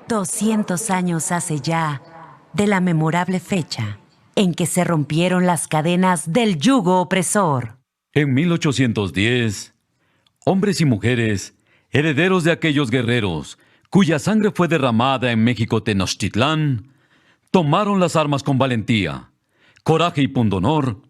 200 años hace ya de la memorable fecha en que se rompieron las cadenas del yugo opresor. En 1810, hombres y mujeres, herederos de aquellos guerreros cuya sangre fue derramada en México Tenochtitlán, tomaron las armas con valentía, coraje y pundonor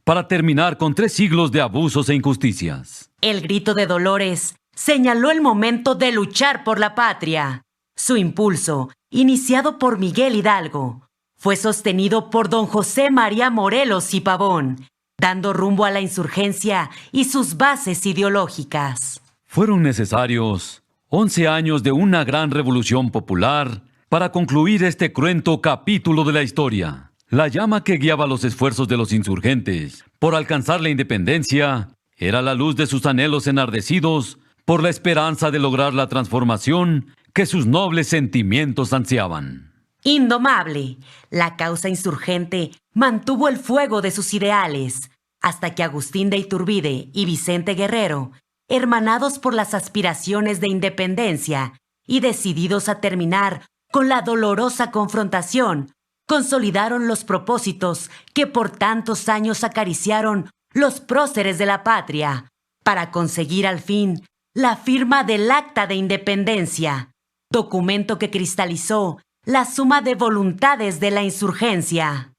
para terminar con 3 siglos de abusos e injusticias. El grito de Dolores señaló el momento de luchar por la patria. Su impulso, iniciado por Miguel Hidalgo, fue sostenido por don José María Morelos y Pavón, dando rumbo a la insurgencia y sus bases ideológicas. Fueron necesarios 11 años de una gran revolución popular para concluir este cruento capítulo de la historia. La llama que guiaba los esfuerzos de los insurgentes por alcanzar la independencia era la luz de sus anhelos enardecidos por la esperanza de lograr la transformación que sus nobles sentimientos ansiaban. Indomable, la causa insurgente mantuvo el fuego de sus ideales, hasta que Agustín de Iturbide y Vicente Guerrero, hermanados por las aspiraciones de independencia y decididos a terminar con la dolorosa confrontación, consolidaron los propósitos que por tantos años acariciaron los próceres de la patria, para conseguir al fin la firma del Acta de Independencia, documento que cristalizó la suma de voluntades de la insurgencia.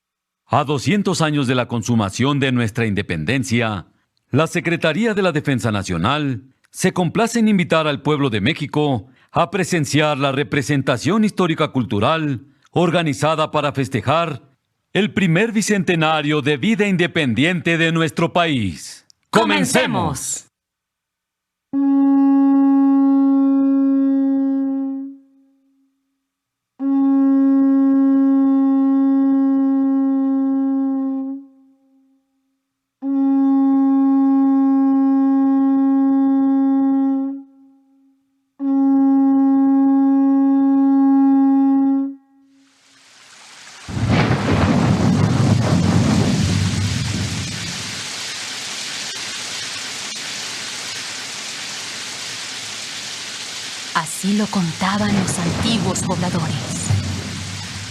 A 200 años de la consumación de nuestra independencia, la Secretaría de la Defensa Nacional se complace en invitar al pueblo de México a presenciar la representación histórica-cultural organizada para festejar el primer bicentenario de vida independiente de nuestro país. ¡Comencemos! Así lo contaban los antiguos pobladores.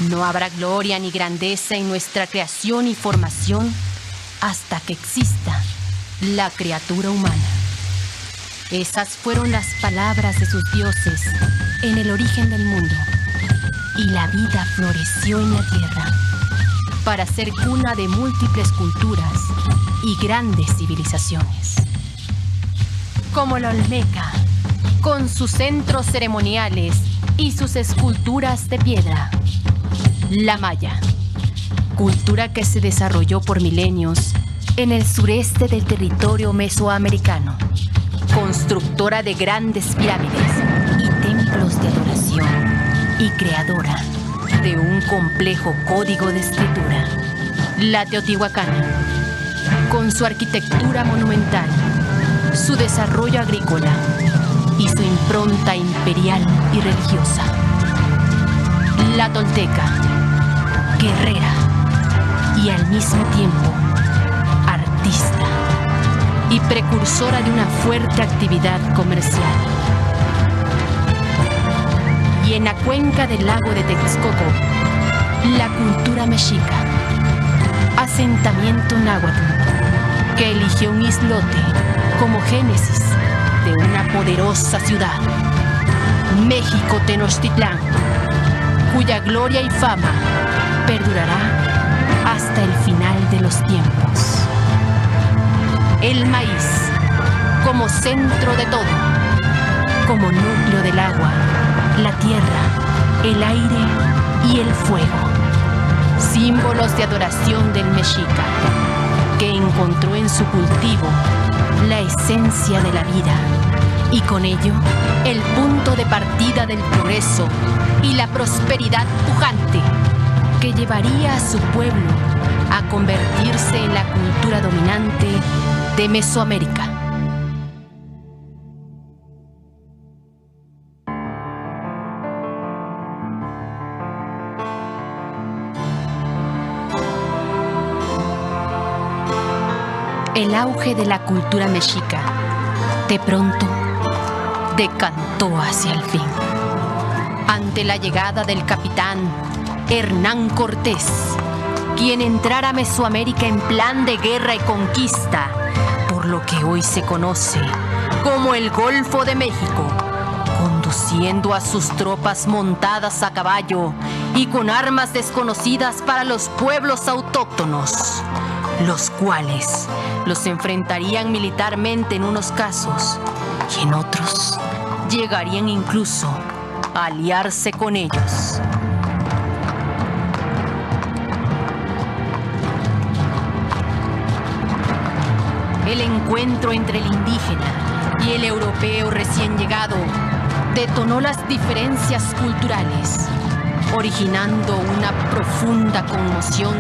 No habrá gloria ni grandeza en nuestra creación y formación hasta que exista la criatura humana. Esas fueron las palabras de sus dioses en el origen del mundo. Y la vida floreció en la tierra para ser cuna de múltiples culturas y grandes civilizaciones. Como la Olmeca, con sus centros ceremoniales y sus esculturas de piedra. La Maya, cultura que se desarrolló por milenios en el sureste del territorio mesoamericano, constructora de grandes pirámides y templos de adoración y creadora de un complejo código de escritura. La Teotihuacana, con su arquitectura monumental, su desarrollo agrícola y su impronta imperial y religiosa. La Tolteca, guerrera y al mismo tiempo artista y precursora de una fuerte actividad comercial. Y en la cuenca del lago de Texcoco, la cultura mexica, asentamiento náhuatl, que eligió un islote como génesis de una poderosa ciudad, México Tenochtitlán, cuya gloria y fama perdurará hasta el final de los tiempos. El maíz, como centro de todo, como núcleo del agua, la tierra, el aire y el fuego, símbolos de adoración del mexica, que encontró en su cultivo la esencia de la vida y con ello el punto de partida del progreso y la prosperidad pujante que llevaría a su pueblo a convertirse en la cultura dominante de Mesoamérica. El auge de la cultura mexica, de pronto, decantó hacia el fin, ante la llegada del capitán Hernán Cortés, quien entrara a Mesoamérica en plan de guerra y conquista, por lo que hoy se conoce como el Golfo de México, conduciendo a sus tropas montadas a caballo y con armas desconocidas para los pueblos autóctonos, los cuales los enfrentarían militarmente en unos casos y en otros llegarían incluso a aliarse con ellos. El encuentro entre el indígena y el europeo recién llegado detonó las diferencias culturales, originando una profunda conmoción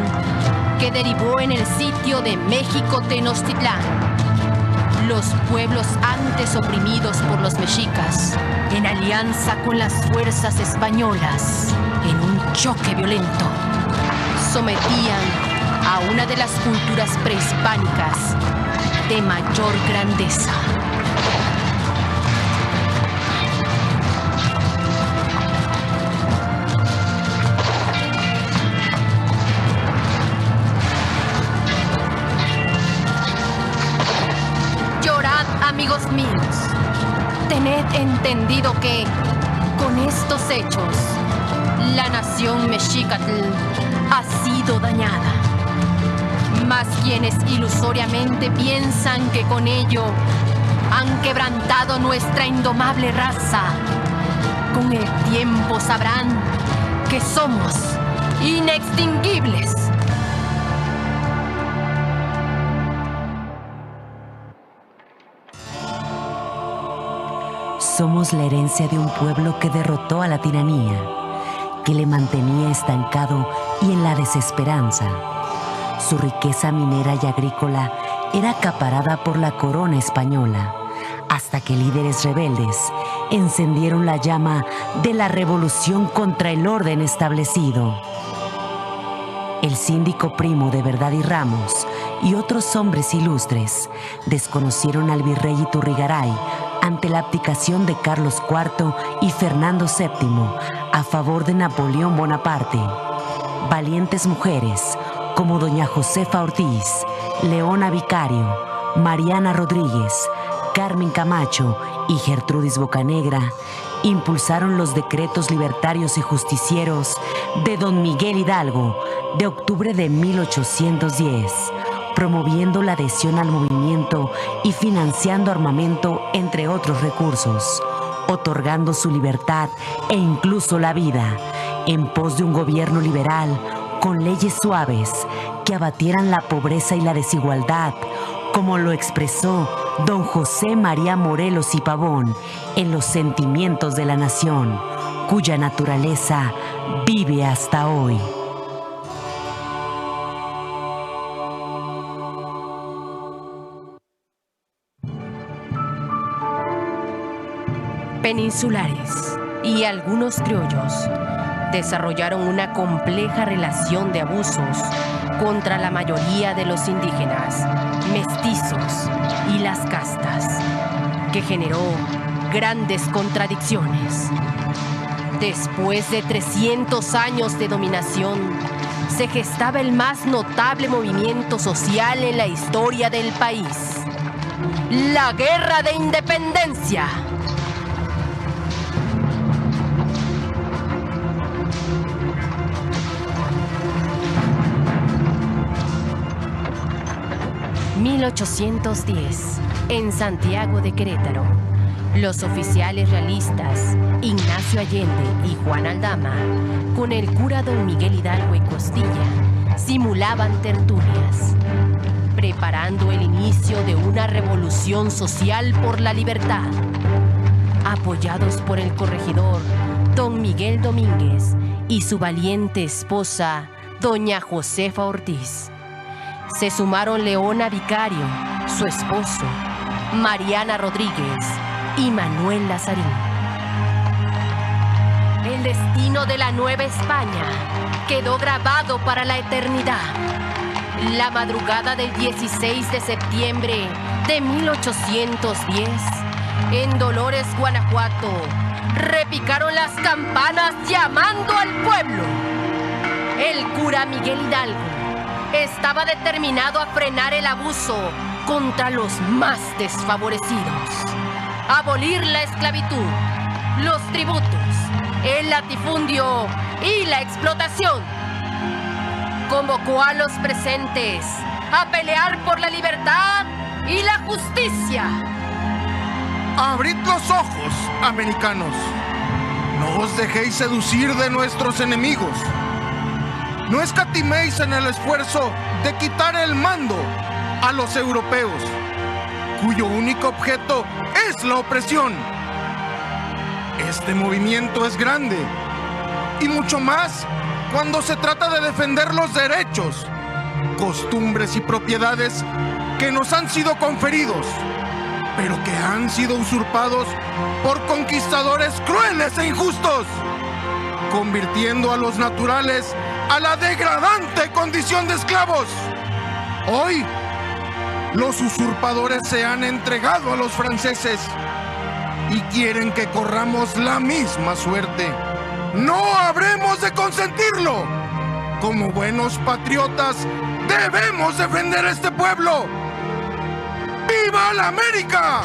que derivó en el sitio de México Tenochtitlán. Los pueblos antes oprimidos por los mexicas, en alianza con las fuerzas españolas, en un choque violento, sometían a una de las culturas prehispánicas de mayor grandeza. Llorad, amigos míos, tened entendido que, con estos hechos, la nación mexicatl ha sido dañada. Mas quienes ilusoriamente piensan que con ello han quebrantado nuestra indomable raza, con el tiempo sabrán que somos inextinguibles. Somos la herencia de un pueblo que derrotó a la tiranía, que le mantenía estancado y en la desesperanza. Su riqueza minera y agrícola era acaparada por la corona española, hasta que líderes rebeldes encendieron la llama de la revolución contra el orden establecido. El síndico Primo de Verdad y Ramos y otros hombres ilustres desconocieron al virrey Iturrigaray ante la abdicación de Carlos IV y Fernando VII a favor de Napoleón Bonaparte. Valientes mujeres como doña Josefa Ortiz, Leona Vicario, Mariana Rodríguez, Carmen Camacho y Gertrudis Bocanegra impulsaron los decretos libertarios y justicieros de don Miguel Hidalgo de octubre de 1810, promoviendo la adhesión al movimiento y financiando armamento, entre otros recursos, otorgando su libertad e incluso la vida, en pos de un gobierno liberal con leyes suaves que abatieran la pobreza y la desigualdad, como lo expresó don José María Morelos y Pavón en Los Sentimientos de la Nación, cuya naturaleza vive hasta hoy. Peninsulares y algunos criollos desarrollaron una compleja relación de abusos contra la mayoría de los indígenas, mestizos y las castas, que generó grandes contradicciones. Después de 300 años de dominación, se gestaba el más notable movimiento social en la historia del país: la Guerra de Independencia. ...1810, en Santiago de Querétaro, los oficiales realistas Ignacio Allende y Juan Aldama, con el cura don Miguel Hidalgo y Costilla, simulaban tertulias, preparando el inicio de una revolución social por la libertad. Apoyados por el corregidor don Miguel Domínguez y su valiente esposa doña Josefa Ortiz, se sumaron Leona Vicario, su esposo, Mariana Rodríguez y Manuel Lazarín. El destino de la Nueva España quedó grabado para la eternidad. La madrugada del 16 de septiembre de 1810, en Dolores, Guanajuato, repicaron las campanas llamando al pueblo. El cura Miguel Hidalgo estaba determinado a frenar el abuso contra los más desfavorecidos, abolir la esclavitud, los tributos, el latifundio y la explotación. Convocó a los presentes a pelear por la libertad y la justicia. Abrid los ojos, americanos. No os dejéis seducir de nuestros enemigos. No escatiméis en el esfuerzo de quitar el mando a los europeos, cuyo único objeto es la opresión. Este movimiento es grande, y mucho más cuando se trata de defender los derechos, costumbres y propiedades que nos han sido conferidos, pero que han sido usurpados por conquistadores crueles e injustos, convirtiendo a los naturales a la degradante condición de esclavos. Hoy, los usurpadores se han entregado a los franceses y quieren que corramos la misma suerte. ¡No habremos de consentirlo! Como buenos patriotas, debemos defender este pueblo. ¡Viva la América!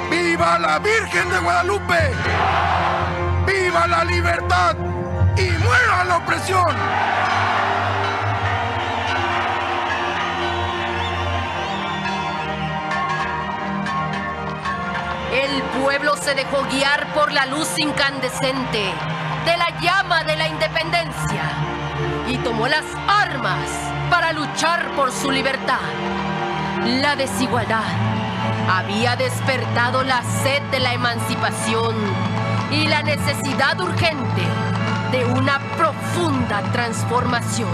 ¡Viva la Virgen de Guadalupe! ¡Viva la libertad! ¡Y muera la opresión! El pueblo se dejó guiar por la luz incandescente de la llama de la independencia y tomó las armas para luchar por su libertad. La desigualdad había despertado la sed de la emancipación y la necesidad urgente de una profunda transformación.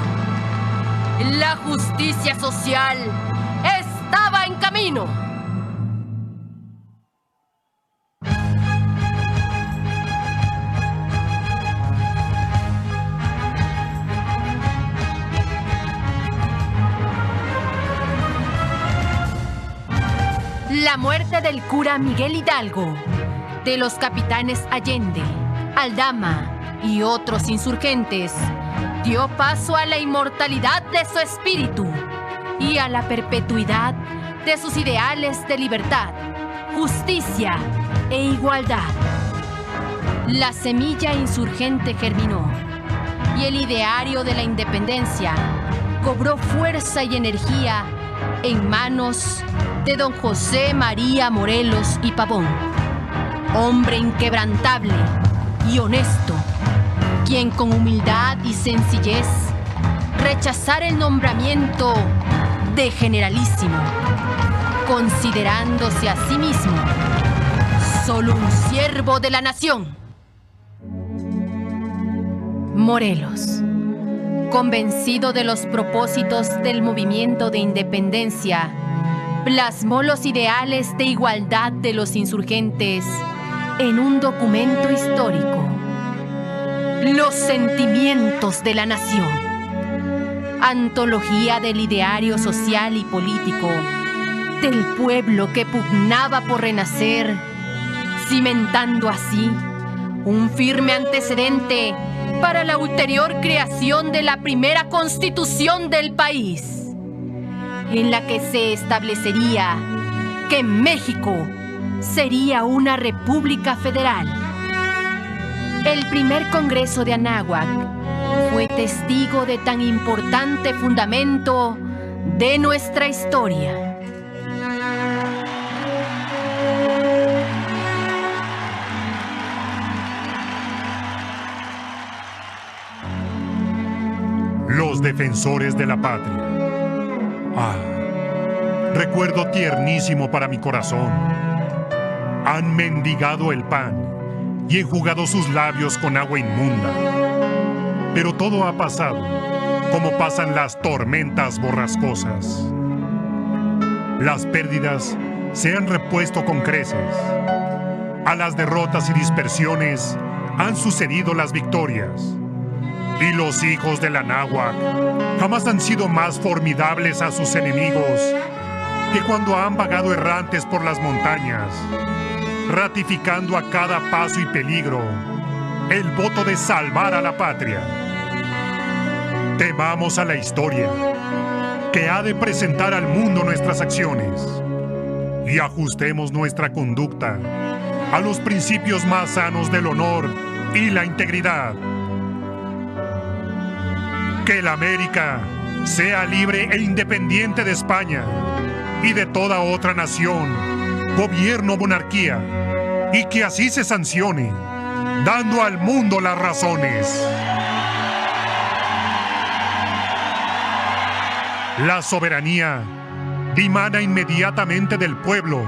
La justicia social estaba en camino. La muerte del cura Miguel Hidalgo, de los capitanes Allende, Aldama y otros insurgentes, dio paso a la inmortalidad de su espíritu y a la perpetuidad de sus ideales de libertad, justicia e igualdad. La semilla insurgente germinó y el ideario de la independencia cobró fuerza y energía en manos de don José María Morelos y Pavón, hombre inquebrantable y honesto, quien con humildad y sencillez rechazara el nombramiento de generalísimo, considerándose a sí mismo solo un siervo de la nación. Morelos, convencido de los propósitos del movimiento de independencia, plasmó los ideales de igualdad de los insurgentes en un documento histórico, Los Sentimientos de la Nación, antología del ideario social y político del pueblo que pugnaba por renacer, cimentando así un firme antecedente para la ulterior creación de la primera constitución del país, en la que se establecería que México sería una república federal. El primer Congreso de Anáhuac fue testigo de tan importante fundamento de nuestra historia. Los defensores de la patria. Recuerdo tiernísimo para mi corazón. Han mendigado el pan y enjugado sus labios con agua inmunda. Pero todo ha pasado como pasan las tormentas borrascosas. Las pérdidas se han repuesto con creces. A las derrotas y dispersiones han sucedido las victorias. Y los hijos de la Anáhuac jamás han sido más formidables a sus enemigos que cuando han vagado errantes por las montañas, ratificando a cada paso y peligro el voto de salvar a la patria. Temamos a la historia, que ha de presentar al mundo nuestras acciones, y ajustemos nuestra conducta a los principios más sanos del honor y la integridad. Que la América sea libre e independiente de España y de toda otra nación, gobierno o monarquía, y que así se sancione, dando al mundo las razones. La soberanía dimana inmediatamente del pueblo,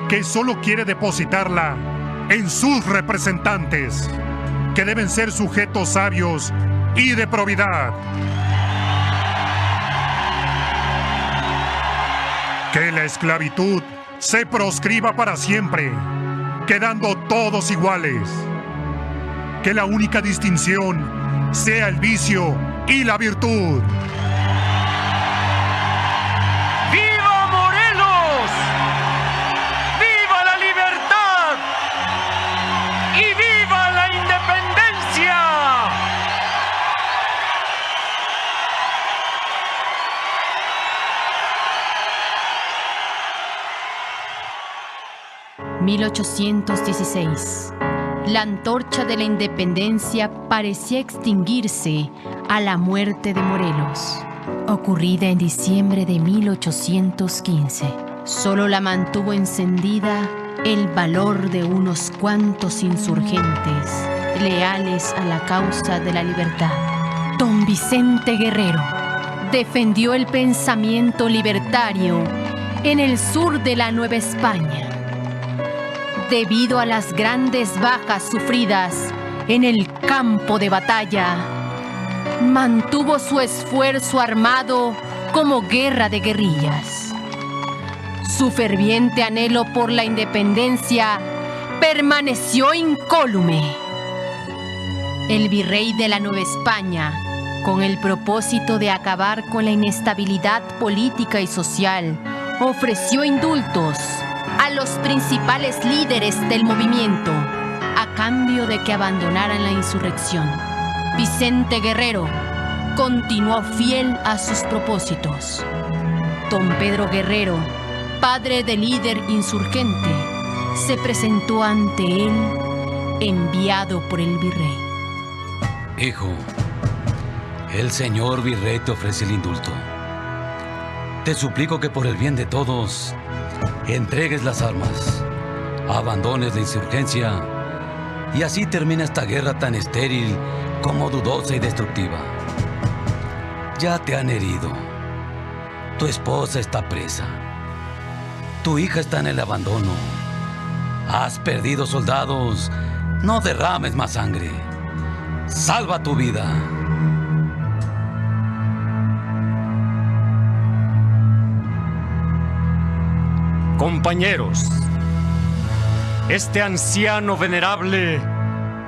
que solo quiere depositarla en sus representantes, que deben ser sujetos sabios y de probidad. Que la esclavitud se proscriba para siempre, quedando todos iguales. Que la única distinción sea el vicio y la virtud. ¡Viva Morelos! ¡Viva la libertad! ¡Y viva la independencia! ...1816... La antorcha de la independencia parecía extinguirse a la muerte de Morelos, ocurrida en diciembre de 1815. Solo la mantuvo encendida el valor de unos cuantos insurgentes leales a la causa de la libertad. Don Vicente Guerrero defendió el pensamiento libertario en el sur de la Nueva España. Debido a las grandes bajas sufridas en el campo de batalla, mantuvo su esfuerzo armado como guerra de guerrillas. Su ferviente anhelo por la independencia permaneció incólume. El virrey de la Nueva España, con el propósito de acabar con la inestabilidad política y social, ofreció indultos a los principales líderes del movimiento, a cambio de que abandonaran la insurrección. Vicente Guerrero continuó fiel a sus propósitos. Don Pedro Guerrero, padre del líder insurgente, se presentó ante él, enviado por el virrey. Hijo, el señor virrey te ofrece el indulto. Te suplico que por el bien de todos entregues las armas, abandones la insurgencia y así termina esta guerra tan estéril como dudosa y destructiva. Ya te han herido. Tu esposa está presa. Tu hija está en el abandono. Has perdido soldados. No derrames más sangre. Salva tu vida. Compañeros, este anciano venerable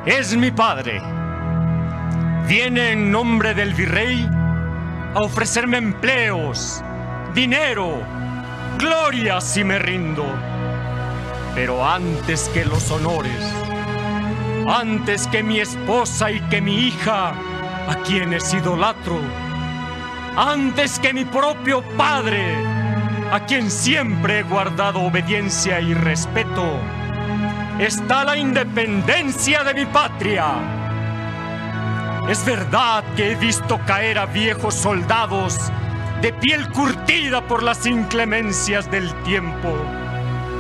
es mi padre. Viene en nombre del virrey a ofrecerme empleos, dinero, gloria si me rindo. Pero antes que los honores, antes que mi esposa y que mi hija, a quienes idolatro, antes que mi propio padre, a quien siempre he guardado obediencia y respeto, está la independencia de mi patria. Es verdad que he visto caer a viejos soldados de piel curtida por las inclemencias del tiempo,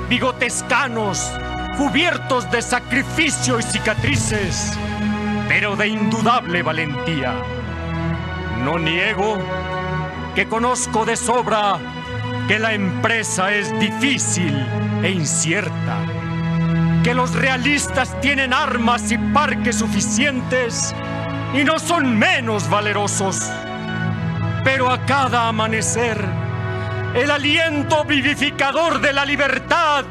bigotes canos, cubiertos de sacrificio y cicatrices, pero de indudable valentía. No niego que conozco de sobra que la empresa es difícil e incierta, que los realistas tienen armas y parques suficientes y no son menos valerosos. Pero a cada amanecer, el aliento vivificador de la libertad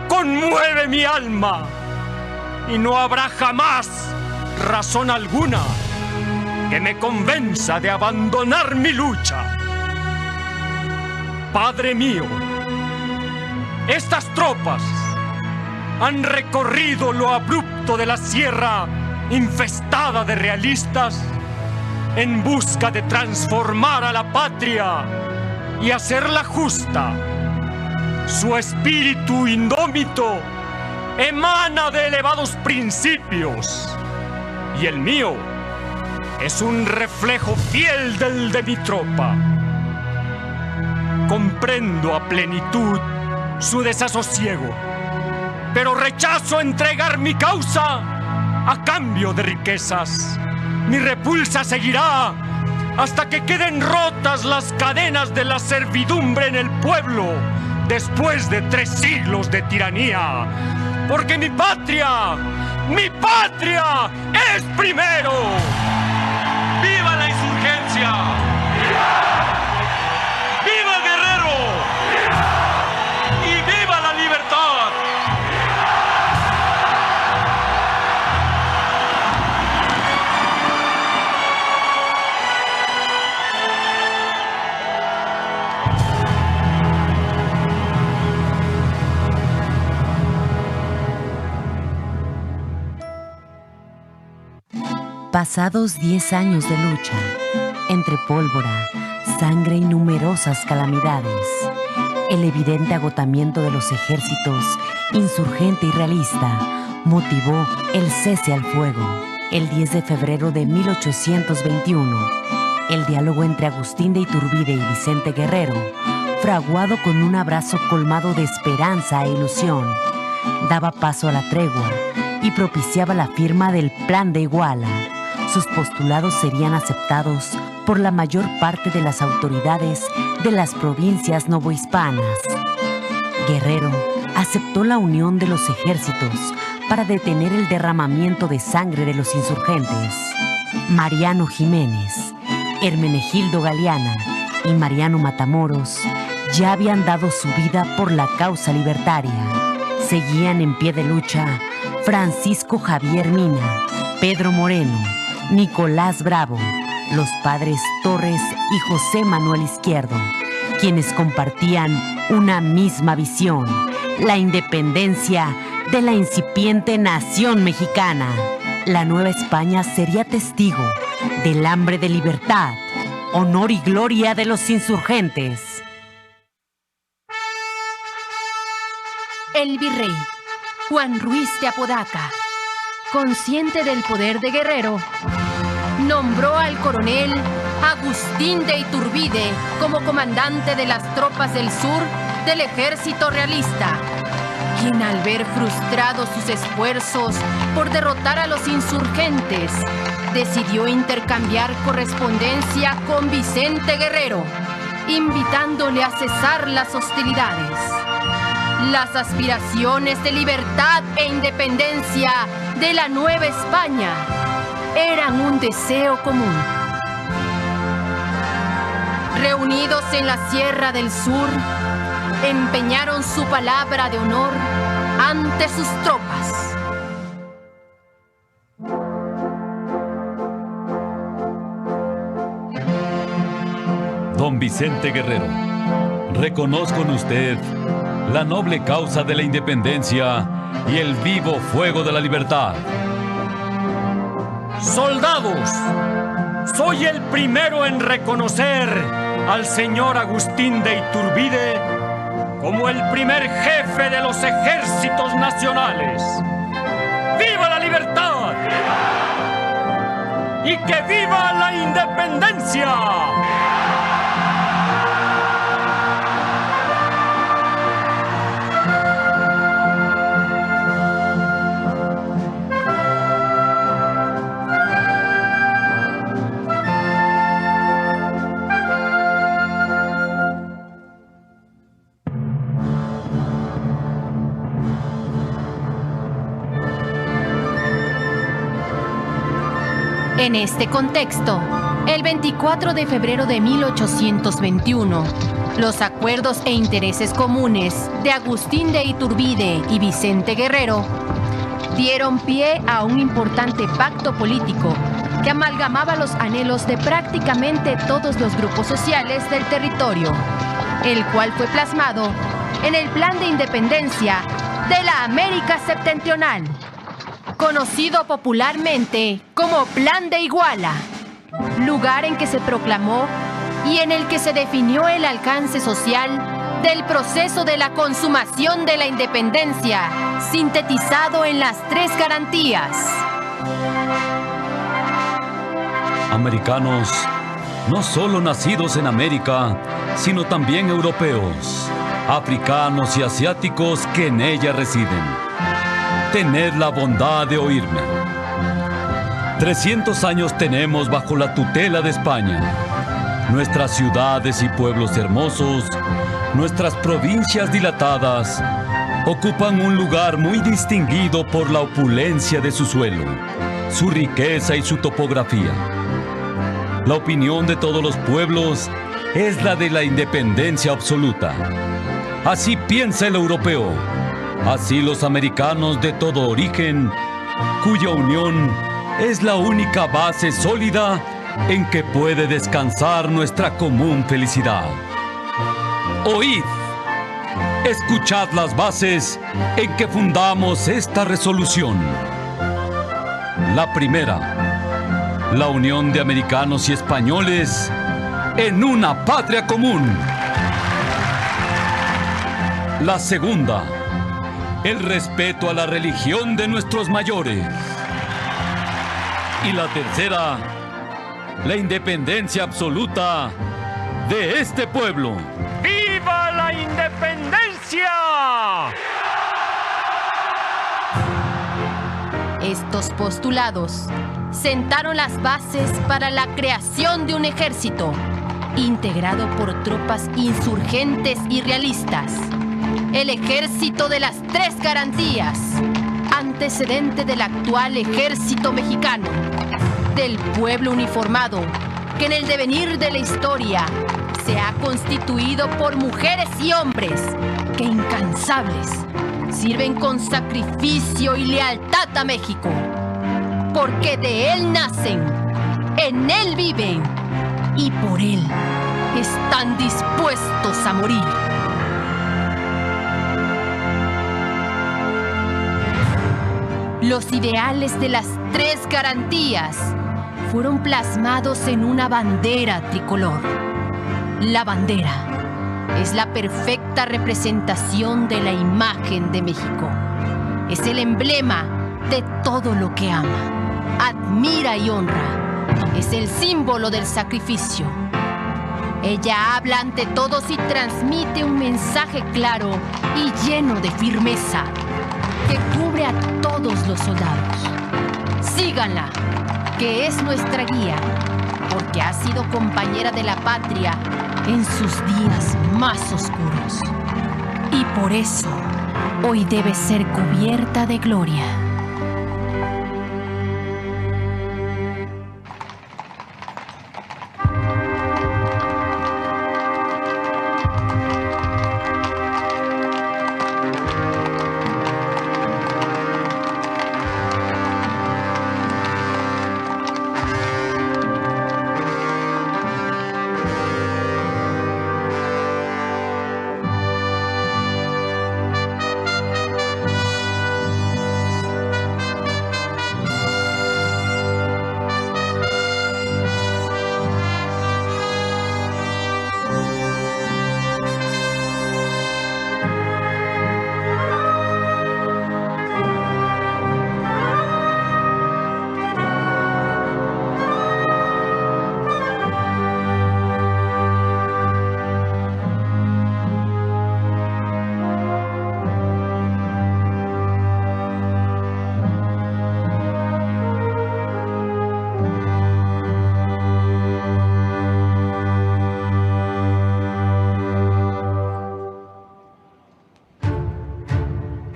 conmueve mi alma y no habrá jamás razón alguna que me convenza de abandonar mi lucha. Padre mío, estas tropas han recorrido lo abrupto de la sierra infestada de realistas en busca de transformar a la patria y hacerla justa. Su espíritu indómito emana de elevados principios y el mío es un reflejo fiel del de mi tropa. Comprendo a plenitud su desasosiego, pero rechazo entregar mi causa a cambio de riquezas. Mi repulsa seguirá hasta que queden rotas las cadenas de la servidumbre en el pueblo después de 3 siglos de tiranía. Porque mi patria es primero. ¡Viva la insurgencia! ¡Viva Guerrero! ¡Y viva la libertad! Pasados 10 años de lucha, entre pólvora, sangre y numerosas calamidades, el evidente agotamiento de los ejércitos insurgente y realista motivó el cese al fuego. El 10 de febrero de 1821, el diálogo entre Agustín de Iturbide y Vicente Guerrero, fraguado con un abrazo colmado de esperanza e ilusión, daba paso a la tregua y propiciaba la firma del Plan de Iguala. Sus postulados serían aceptados por la mayor parte de las autoridades de las provincias novohispanas. Guerrero aceptó la unión de los ejércitos para detener el derramamiento de sangre de los insurgentes. Mariano Jiménez, Hermenegildo Galeana y Mariano Matamoros ya habían dado su vida por la causa libertaria. Seguían en pie de lucha Francisco Javier Mina, Pedro Moreno, Nicolás Bravo, los padres Torres y José Manuel Izquierdo, quienes compartían una misma visión, la independencia de la incipiente nación mexicana. La Nueva España sería testigo del hambre de libertad, honor y gloria de los insurgentes. El virrey Juan Ruiz de Apodaca, consciente del poder de Guerrero, nombró al coronel Agustín de Iturbide como comandante de las tropas del sur del ejército realista, quien al ver frustrados sus esfuerzos por derrotar a los insurgentes, decidió intercambiar correspondencia con Vicente Guerrero, invitándole a cesar las hostilidades. Las aspiraciones de libertad e independencia de la Nueva España eran un deseo común. Reunidos en la Sierra del Sur, empeñaron su palabra de honor ante sus tropas. Don Vicente Guerrero, reconozco en usted la noble causa de la independencia y el vivo fuego de la libertad. ¡Soldados! Soy el primero en reconocer al señor Agustín de Iturbide como el primer jefe de los ejércitos nacionales. ¡Viva la libertad! ¡Y que viva la independencia! En este contexto, el 24 de febrero de 1821, los acuerdos e intereses comunes de Agustín de Iturbide y Vicente Guerrero dieron pie a un importante pacto político que amalgamaba los anhelos de prácticamente todos los grupos sociales del territorio, el cual fue plasmado en el Plan de Independencia de la América Septentrional, conocido popularmente como Plan de Iguala, lugar en que se proclamó y en el que se definió el alcance social del proceso de la consumación de la independencia, sintetizado en las 3 garantías. Americanos, no solo nacidos en América, sino también europeos, africanos y asiáticos que en ella residen. Tened la bondad de oírme. 300 años tenemos bajo la tutela de España. Nuestras ciudades y pueblos hermosos, nuestras provincias dilatadas, ocupan un lugar muy distinguido por la opulencia de su suelo, su riqueza y su topografía. La opinión de todos los pueblos es la de la independencia absoluta. Así piensa el europeo, así los americanos de todo origen, cuya unión es la única base sólida en que puede descansar nuestra común felicidad. Oíd, escuchad las bases en que fundamos esta resolución. La primera, la unión de americanos y españoles en una patria común. La segunda, el respeto a la religión de nuestros mayores. Y la tercera, la independencia absoluta de este pueblo. ¡Viva la independencia! Estos postulados sentaron las bases para la creación de un ejército integrado por tropas insurgentes y realistas. El ejército de las 3 garantías, antecedente del actual ejército mexicano, del pueblo uniformado, que en el devenir de la historia se ha constituido por mujeres y hombres que incansables sirven con sacrificio y lealtad a México, porque de él nacen, en él viven y por él están dispuestos a morir. Los ideales de las 3 garantías fueron plasmados en una bandera tricolor. La bandera es la perfecta representación de la imagen de México. Es el emblema de todo lo que ama, admira y honra. Es el símbolo del sacrificio. Ella habla ante todos y transmite un mensaje claro y lleno de firmeza que cubre a todos los soldados. Síganla, que es nuestra guía, porque ha sido compañera de la patria en sus días más oscuros. Y por eso, hoy debe ser cubierta de gloria.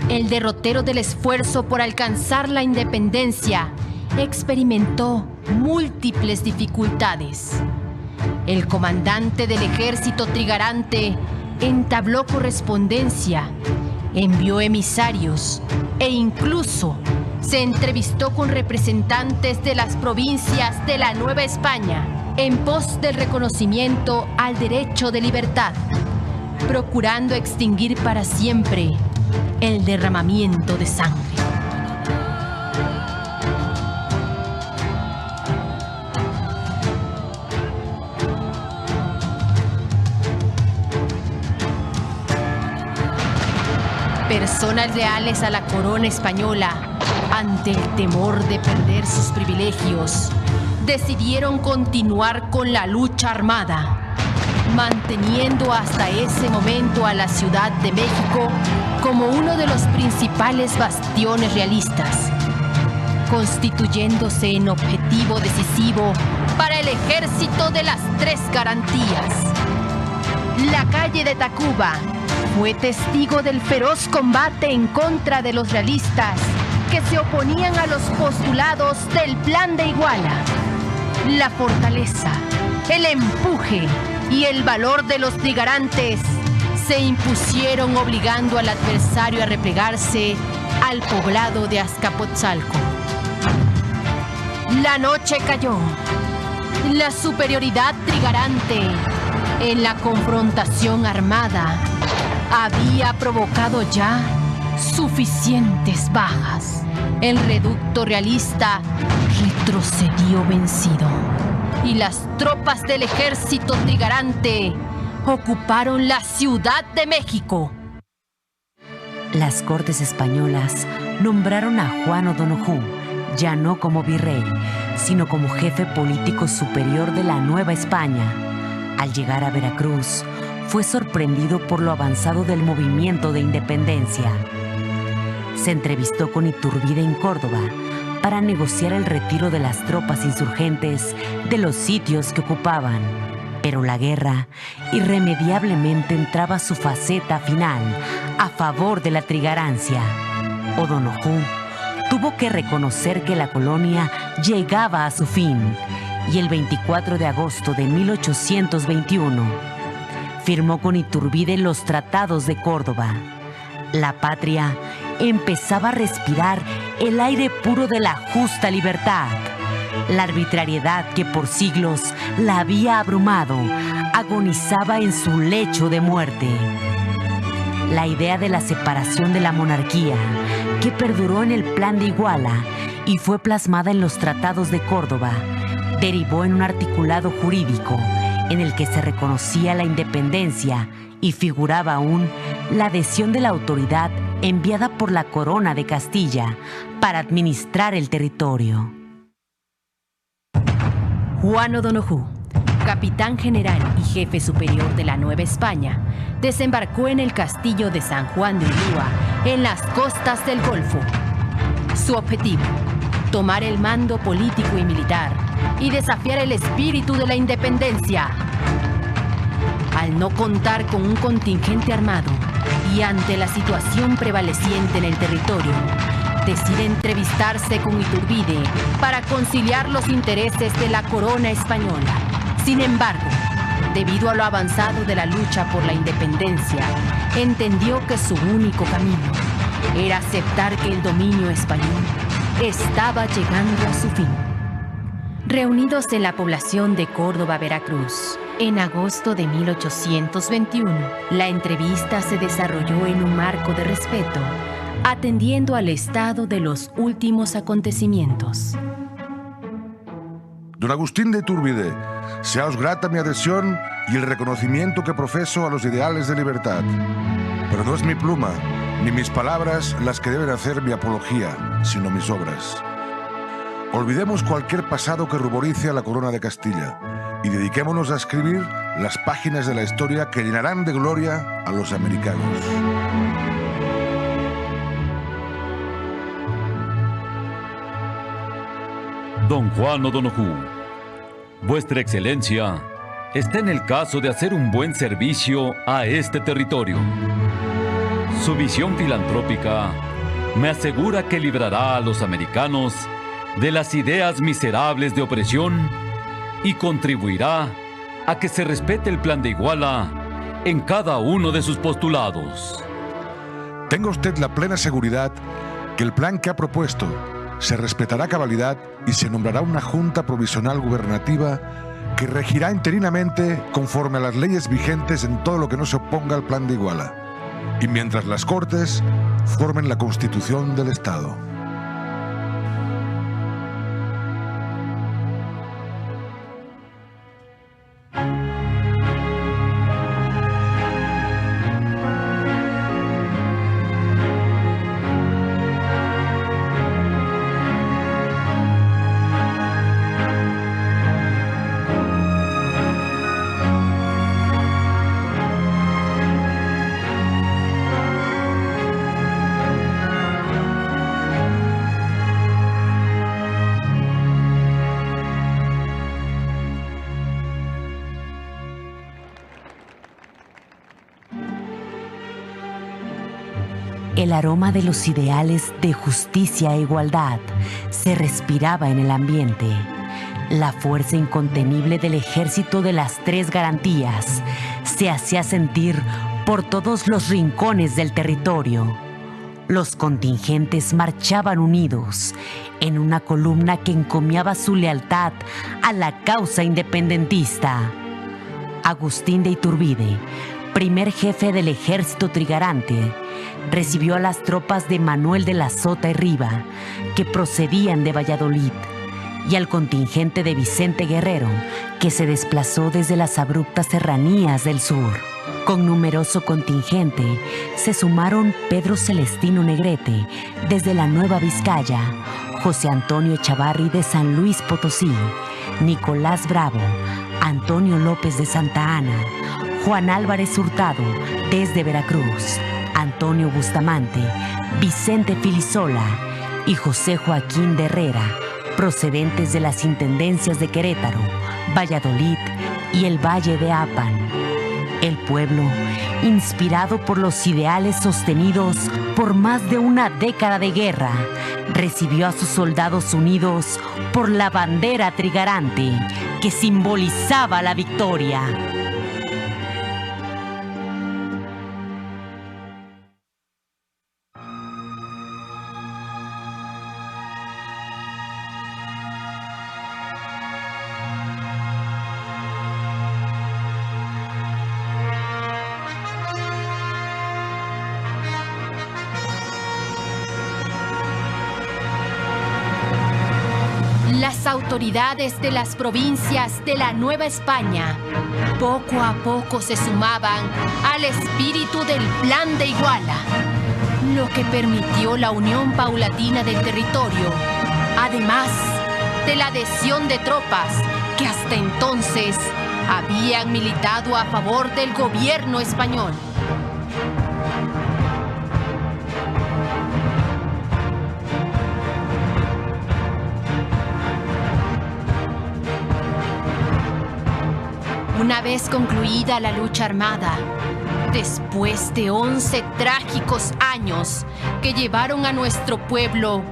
El derrotero del esfuerzo por alcanzar la independencia experimentó múltiples dificultades. El comandante del ejército trigarante entabló correspondencia, envió emisarios e incluso se entrevistó con representantes de las provincias de la Nueva España en pos del reconocimiento al derecho de libertad, procurando extinguir para siempre el derramamiento de sangre. Personas leales a la corona española, ante el temor de perder sus privilegios, decidieron continuar con la lucha armada, manteniendo hasta ese momento a la Ciudad de México como uno de los principales bastiones realistas, constituyéndose en objetivo decisivo para el ejército de las tres garantías. La calle de Tacuba fue testigo del feroz combate en contra de los realistas que se oponían a los postulados del Plan de Iguala. La fortaleza, el empuje y el valor de los trigarantes se impusieron, obligando al adversario a replegarse al poblado de Azcapotzalco. La noche cayó. La superioridad trigarante en la confrontación armada había provocado ya suficientes bajas. El reducto realista retrocedió vencido y las tropas del ejército trigarante ocuparon la Ciudad de México. Las Cortes españolas nombraron a Juan O'Donoghue ya no como virrey, sino como jefe político superior de la Nueva España. Al llegar a Veracruz, fue sorprendido por lo avanzado del movimiento de independencia. Se entrevistó con Iturbide en Córdoba para negociar el retiro de las tropas insurgentes de los sitios que ocupaban. Pero la guerra irremediablemente entraba a su faceta final a favor de la trigarancia. O'Donoghue tuvo que reconocer que la colonia llegaba a su fin y el 24 de agosto de 1821 firmó con Iturbide los Tratados de Córdoba. La patria empezaba a respirar el aire puro de la justa libertad. La arbitrariedad que por siglos la había abrumado agonizaba en su lecho de muerte. La idea de la separación de la monarquía, que perduró en el Plan de Iguala y fue plasmada en los Tratados de Córdoba, derivó en un articulado jurídico en el que se reconocía la independencia y figuraba aún la adhesión de la autoridad enviada por la Corona de Castilla para administrar el territorio. Juan O'Donoghue, capitán general y jefe superior de la Nueva España, desembarcó en el castillo de San Juan de Ulúa, en las costas del Golfo. Su objetivo: tomar el mando político y militar y desafiar el espíritu de la independencia. Al no contar con un contingente armado y ante la situación prevaleciente en el territorio, decide entrevistarse con Iturbide para conciliar los intereses de la corona española. Sin embargo, debido a lo avanzado de la lucha por la independencia, entendió que su único camino era aceptar que el dominio español estaba llegando a su fin. Reunidos en la población de Córdoba, Veracruz, en agosto de 1821, la entrevista se desarrolló en un marco de respeto, atendiendo al estado de los últimos acontecimientos. Don Agustín de Iturbide, seaos grata mi adhesión y el reconocimiento que profeso a los ideales de libertad. Pero no es mi pluma, ni mis palabras las que deben hacer mi apología, sino mis obras. Olvidemos cualquier pasado que ruborice a la corona de Castilla y dediquémonos a escribir las páginas de la historia que llenarán de gloria a los americanos. Don Juan O'Donoghue, Vuestra Excelencia está en el caso de hacer un buen servicio a este territorio. Su visión filantrópica me asegura que librará a los americanos de las ideas miserables de opresión y contribuirá a que se respete el Plan de Iguala en cada uno de sus postulados. Tenga usted la plena seguridad que el plan que ha propuesto se respetará a cabalidad y se nombrará una junta provisional gubernativa que regirá interinamente conforme a las leyes vigentes en todo lo que no se oponga al Plan de Iguala. Y mientras las Cortes formen la Constitución del Estado. El aroma de los ideales de justicia e igualdad se respiraba en el ambiente. La fuerza incontenible del ejército de las tres garantías se hacía sentir por todos los rincones del territorio. Los contingentes marchaban unidos en una columna que encomiaba su lealtad a la causa independentista. Agustín de Iturbide, primer jefe del ejército trigarante, recibió a las tropas de Manuel de la Sota y Riva, que procedían de Valladolid, y al contingente de Vicente Guerrero, que se desplazó desde las abruptas serranías del sur. Con numeroso contingente se sumaron Pedro Celestino Negrete desde la Nueva Vizcaya, José Antonio Echavarri de San Luis Potosí, Nicolás Bravo, Antonio López de Santa Ana, Juan Álvarez Hurtado desde Veracruz, Antonio Bustamante, Vicente Filisola y José Joaquín de Herrera, procedentes de las intendencias de Querétaro, Valladolid y el Valle de Apan. El pueblo, inspirado por los ideales sostenidos por más de una década de guerra, recibió a sus soldados unidos por la bandera trigarante que simbolizaba la victoria. Las autoridades de las provincias de la Nueva España poco a poco se sumaban al espíritu del Plan de Iguala, lo que permitió la unión paulatina del territorio, además de la adhesión de tropas que hasta entonces habían militado a favor del gobierno español. Una vez concluida la lucha armada, después de 11 trágicos años que llevaron a nuestro pueblo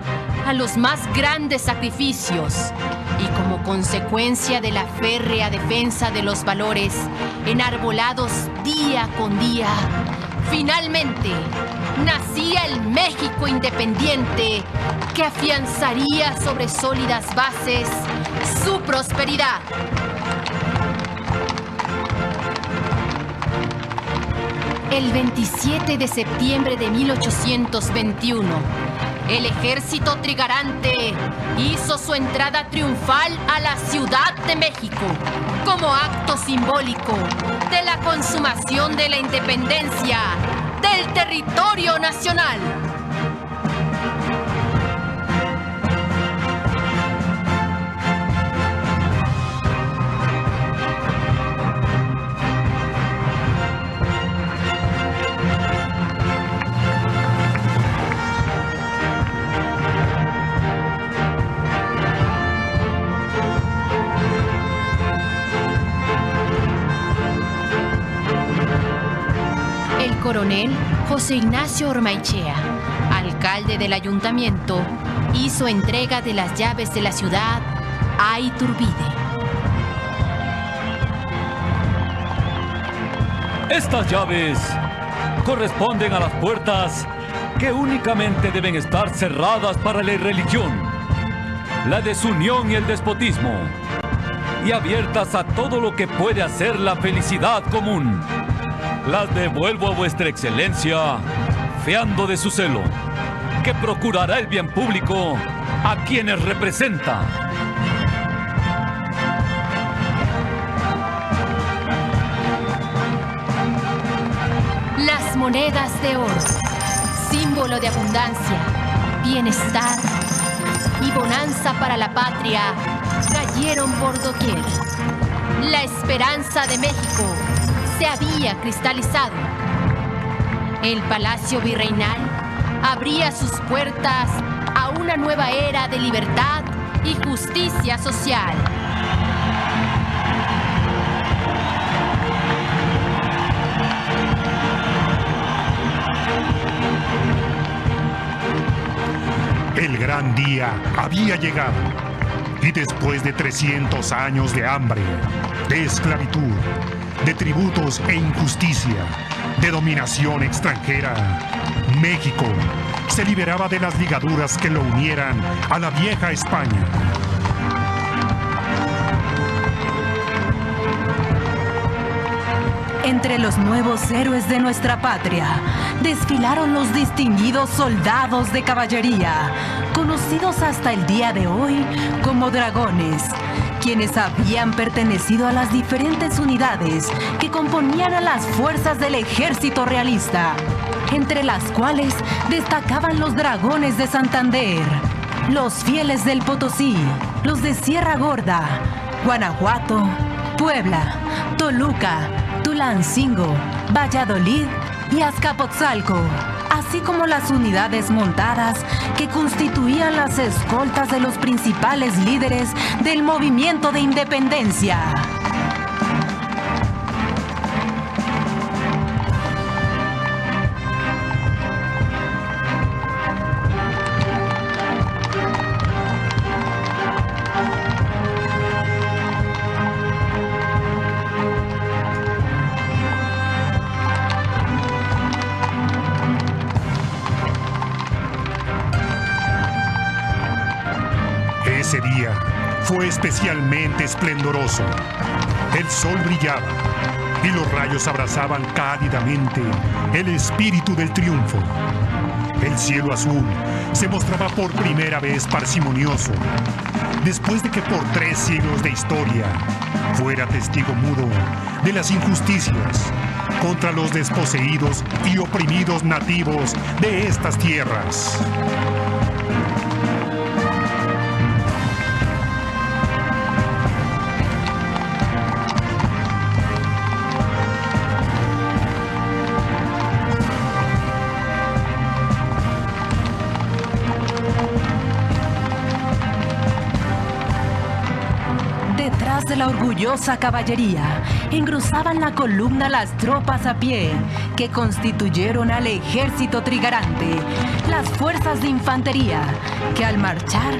a los más grandes sacrificios y como consecuencia de la férrea defensa de los valores enarbolados día con día, finalmente nacía el México independiente que afianzaría sobre sólidas bases su prosperidad. El 27 de septiembre de 1821, el ejército trigarante hizo su entrada triunfal a la Ciudad de México como acto simbólico de la consumación de la independencia del territorio nacional. Coronel José Ignacio Ormaechea, alcalde del ayuntamiento, hizo entrega de las llaves de la ciudad a Iturbide. Estas llaves corresponden a las puertas que únicamente deben estar cerradas para la irreligión, la desunión y el despotismo, y abiertas a todo lo que puede hacer la felicidad común. Las devuelvo a vuestra excelencia confiando de su celo, que procurará el bien público a quienes representa. Las monedas de oro, símbolo de abundancia, bienestar y bonanza para la patria, cayeron por doquier. La esperanza de México se había cristalizado. El Palacio Virreinal abría sus puertas a una nueva era de libertad y justicia social. El gran día había llegado, y después de 300 años de hambre, de esclavitud, de tributos e injusticia, de dominación extranjera, México se liberaba de las ligaduras que lo unieran a la vieja España. Entre los nuevos héroes de nuestra patria, desfilaron los distinguidos soldados de caballería, conocidos hasta el día de hoy como dragones, quienes habían pertenecido a las diferentes unidades que componían a las fuerzas del ejército realista, entre las cuales destacaban los dragones de Santander, los fieles del Potosí, los de Sierra Gorda, Guanajuato, Puebla, Toluca, Tulancingo, Valladolid y Azcapotzalco, así como las unidades montadas que constituían las escoltas de los principales líderes del movimiento de independencia. Ese día fue especialmente esplendoroso. El sol brillaba y los rayos abrazaban cálidamente el espíritu del triunfo. El cielo azul se mostraba por primera vez parsimonioso, después de que por 3 siglos de historia fuera testigo mudo de las injusticias contra los desposeídos y oprimidos nativos de estas tierras. Detrás de la orgullosa caballería, engrosaban la columna las tropas a pie, que constituyeron al ejército trigarante, las fuerzas de infantería, que al marchar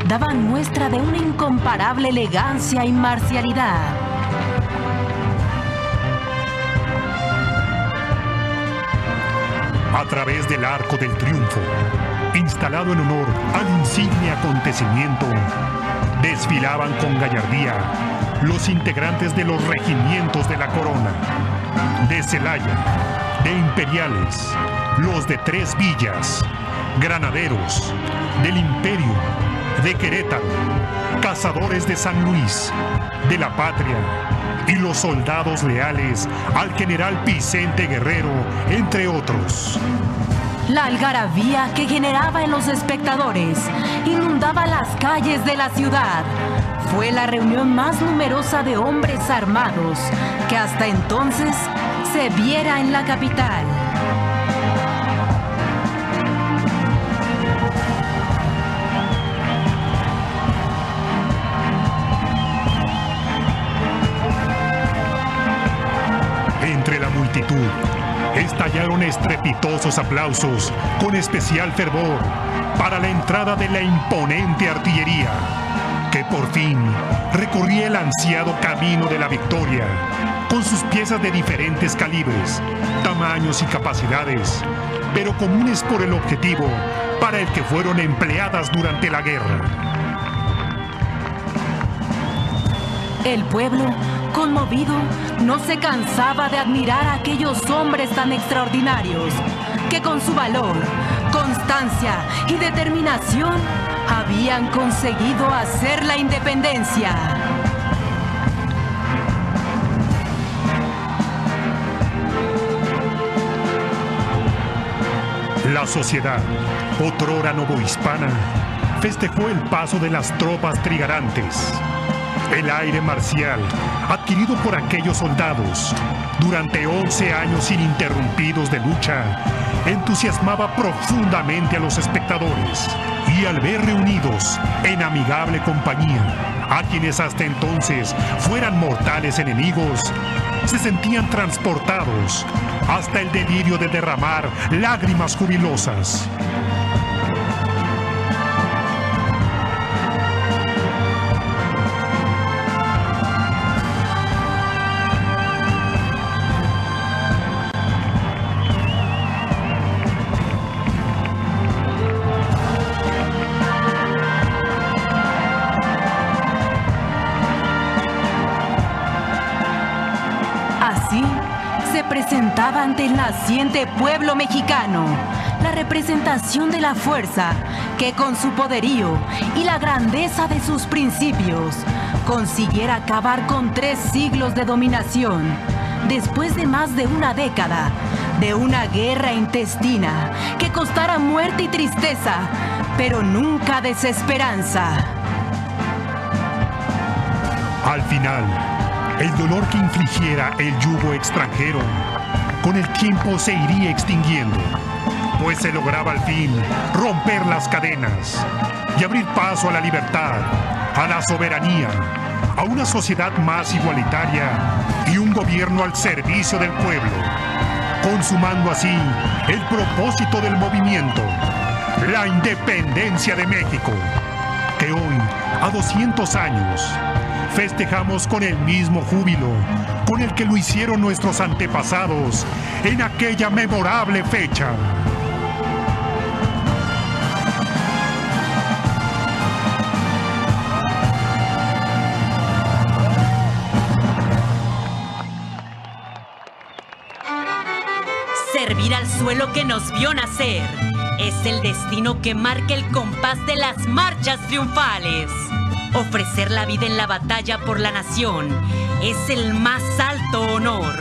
daban muestra de una incomparable elegancia y marcialidad. A través del Arco del Triunfo, instalado en honor al insigne acontecimiento, desfilaban con gallardía los integrantes de los regimientos de la Corona, de Celaya, de Imperiales, los de 3 Villas, Granaderos, del Imperio, de Querétaro, Cazadores de San Luis, de la Patria y los soldados leales al general Vicente Guerrero, entre otros. La algarabía que generaba en los espectadores inundaba las calles de la ciudad. Fue la reunión más numerosa de hombres armados que hasta entonces se viera en la capital. Entre la multitud estallaron estrepitosos aplausos con especial fervor para la entrada de la imponente artillería, que por fin recorría el ansiado camino de la victoria, con sus piezas de diferentes calibres, tamaños y capacidades, pero comunes por el objetivo para el que fueron empleadas durante la guerra. El pueblo, conmovido, no se cansaba de admirar a aquellos hombres tan extraordinarios, que con su valor, constancia y determinación habían conseguido hacer la independencia. La sociedad, otrora novohispana, festejó el paso de las tropas trigarantes. El aire marcial, adquirido por aquellos soldados durante 11 años ininterrumpidos de lucha, entusiasmaba profundamente a los espectadores. Y al ver reunidos en amigable compañía a quienes hasta entonces fueran mortales enemigos, se sentían transportados hasta el delirio de derramar lágrimas jubilosas. Así se presentaba ante el naciente pueblo mexicano la representación de la fuerza que con su poderío y la grandeza de sus principios consiguiera acabar con 3 siglos de dominación, después de más de una década de una guerra intestina que costara muerte y tristeza, pero nunca desesperanza. Al final, el dolor que infligiera el yugo extranjero, con el tiempo se iría extinguiendo, pues se lograba al fin romper las cadenas y abrir paso a la libertad, a la soberanía, a una sociedad más igualitaria y un gobierno al servicio del pueblo, consumando así el propósito del movimiento, la independencia de México, que hoy, a 200 años, festejamos con el mismo júbilo con el que lo hicieron nuestros antepasados en aquella memorable fecha. Servir al suelo que nos vio nacer es el destino que marca el compás de las marchas triunfales. Ofrecer la vida en la batalla por la nación es el más alto honor.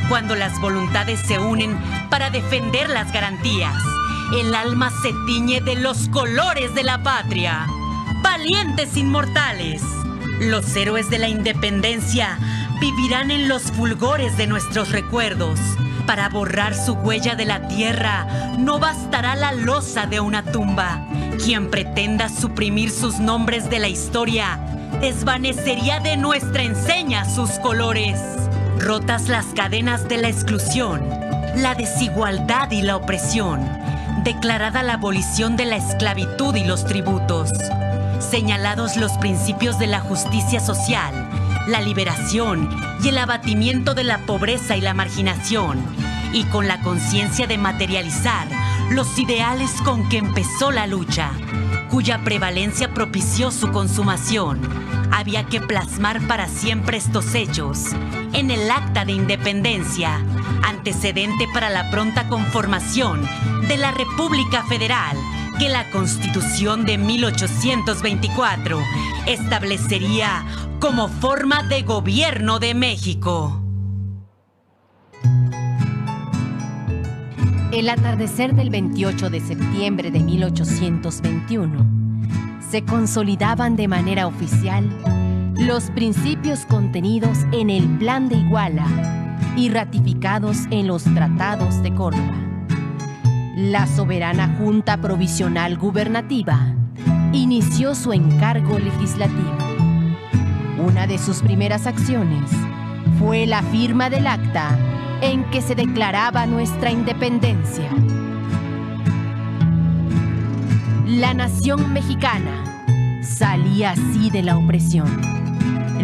Cuando las voluntades se unen para defender las garantías, el alma se tiñe de los colores de la patria. Valientes inmortales, los héroes de la independencia vivirán en los fulgores de nuestros recuerdos. Para borrar su huella de la tierra, no bastará la losa de una tumba. Quien pretenda suprimir sus nombres de la historia, desvanecería de nuestra enseña sus colores. Rotas las cadenas de la exclusión, la desigualdad y la opresión, declarada la abolición de la esclavitud y los tributos, señalados los principios de la justicia social, la liberación y el abatimiento de la pobreza y la marginación, y con la conciencia de materializar los ideales con que empezó la lucha, cuya prevalencia propició su consumación, había que plasmar para siempre estos hechos en el Acta de Independencia, antecedente para la pronta conformación de la República Federal que la Constitución de 1824 establecería como forma de gobierno de México. El atardecer del 28 de septiembre de 1821 se consolidaban de manera oficial los principios contenidos en el Plan de Iguala y ratificados en los Tratados de Córdoba. La soberana Junta Provisional Gubernativa inició su encargo legislativo. Una de sus primeras acciones fue la firma del acta en que se declaraba nuestra independencia. La nación mexicana salía así de la opresión.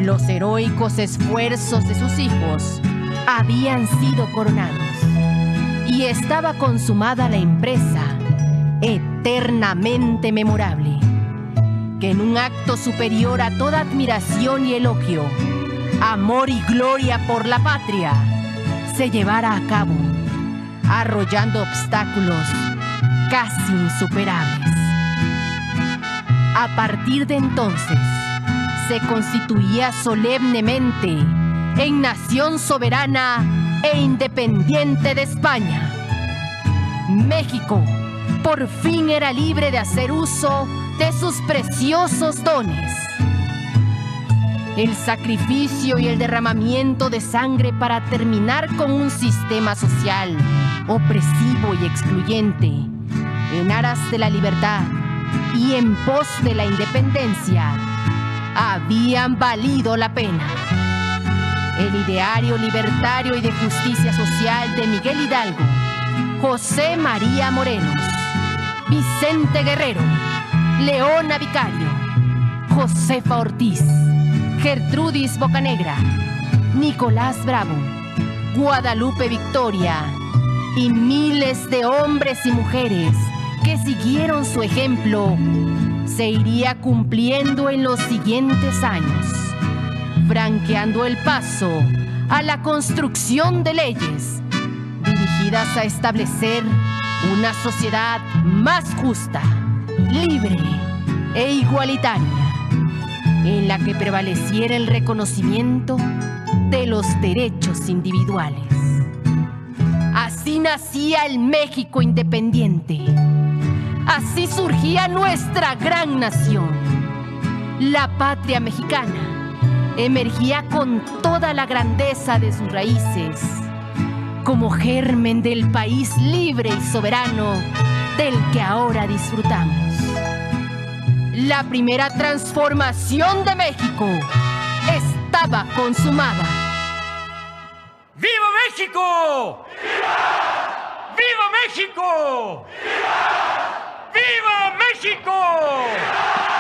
Los heroicos esfuerzos de sus hijos habían sido coronados y estaba consumada la empresa eternamente memorable, que en un acto superior a toda admiración y elogio, amor y gloria por la patria, se llevara a cabo arrollando obstáculos casi insuperables. A partir de entonces, se constituía solemnemente en nación soberana e independiente de España. México, por fin era libre de hacer uso de sus preciosos dones. El sacrificio y el derramamiento de sangre para terminar con un sistema social opresivo y excluyente, en aras de la libertad y en pos de la independencia, habían valido la pena. El ideario libertario y de justicia social de Miguel Hidalgo, José María Morelos, Vicente Guerrero, Leona Vicario, Josefa Ortiz, Gertrudis Bocanegra, Nicolás Bravo, Guadalupe Victoria y miles de hombres y mujeres que siguieron su ejemplo, se iría cumpliendo en los siguientes años, franqueando el paso a la construcción de leyes dirigidas a establecer una sociedad más justa, libre e igualitaria, en la que prevaleciera el reconocimiento de los derechos individuales. Así nacía el México independiente. Así surgía nuestra gran nación. La patria mexicana emergía con toda la grandeza de sus raíces, como germen del país libre y soberano del que ahora disfrutamos. La primera transformación de México estaba consumada. ¡Viva México! ¡Viva! ¡Viva México! ¡Viva! ¡Viva México! ¡Viva!